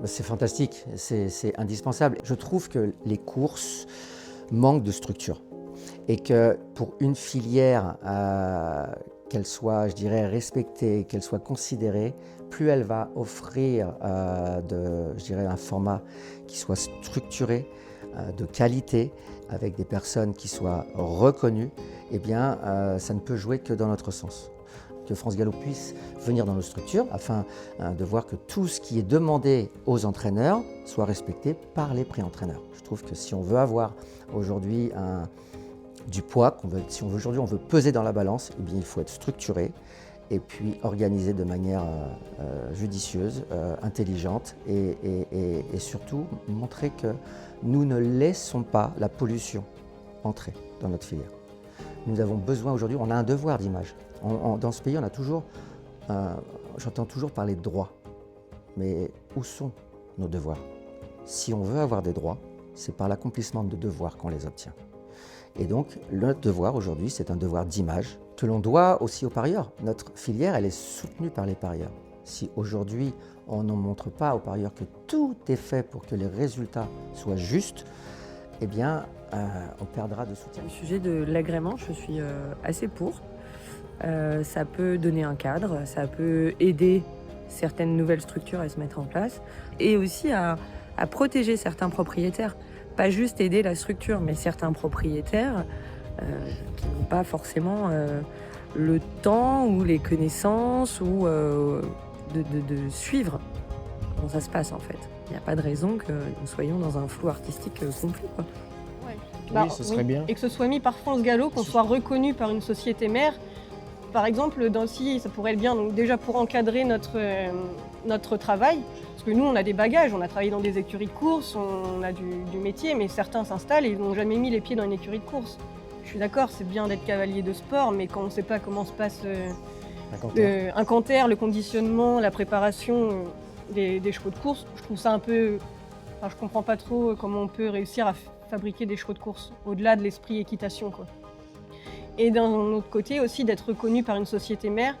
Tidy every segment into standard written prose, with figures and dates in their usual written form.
C'est fantastique, c'est indispensable. Je trouve que les courses manquent de structure et que pour une filière, qu'elle soit, je dirais, respectée, qu'elle soit considérée, plus elle va offrir je dirais, un format qui soit structuré, de qualité, avec des personnes qui soient reconnues, eh bien, ça ne peut jouer que dans notre sens. Que France Gallo puisse venir dans nos structures afin de voir que tout ce qui est demandé aux entraîneurs soit respecté par les pré-entraîneurs. Je trouve que si on veut avoir aujourd'hui du poids, si aujourd'hui on veut peser dans la balance, eh bien, il faut être structuré et puis organisé de manière judicieuse, intelligente et surtout montrer que nous ne laissons pas la pollution entrer dans notre filière. Nous avons besoin aujourd'hui, on a un devoir d'image. Dans ce pays, on a toujours, j'entends toujours parler de droits, mais où sont nos devoirs? Si on veut avoir des droits, c'est par l'accomplissement de devoirs qu'on les obtient. Et donc, notre devoir aujourd'hui, c'est un devoir d'image que l'on doit aussi aux parieurs. Notre filière, elle est soutenue par les parieurs. Si aujourd'hui, on ne montre pas aux parieurs que tout est fait pour que les résultats soient justes, eh bien, on perdra de soutien. Le sujet de l'agrément, je suis assez pour. Ça peut donner un cadre, ça peut aider certaines nouvelles structures à se mettre en place et aussi à protéger certains propriétaires. Pas juste aider la structure, mais certains propriétaires qui n'ont pas forcément le temps ou les connaissances ou de suivre comment ça se passe en fait. Il n'y a pas de raison que nous soyons dans un flou artistique complet, quoi. Oui, ce serait bien. Et que ce soit mis par France Gallo, qu'on soit reconnu par une société mère. Par exemple, Dancy, ça pourrait être bien, donc déjà pour encadrer notre travail, parce que nous, on a des bagages, on a travaillé dans des écuries de course, on a du métier, mais certains s'installent et ils n'ont jamais mis les pieds dans une écurie de course. Je suis d'accord, c'est bien d'être cavalier de sport, mais quand on ne sait pas comment se passe un canter, le conditionnement, la préparation des chevaux de course, je trouve ça un peu... Enfin, je comprends pas trop comment on peut réussir à fabriquer des chevaux de course, au-delà de l'esprit équitation, quoi. Et d'un autre côté aussi d'être reconnu par une société mère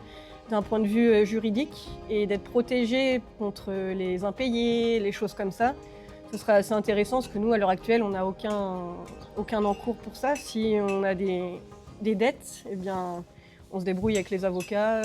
d'un point de vue juridique et d'être protégé contre les impayés, les choses comme ça. Ce serait assez intéressant parce que nous, à l'heure actuelle, on n'a aucun encours pour ça. Si on a des dettes, eh bien, on se débrouille avec les avocats.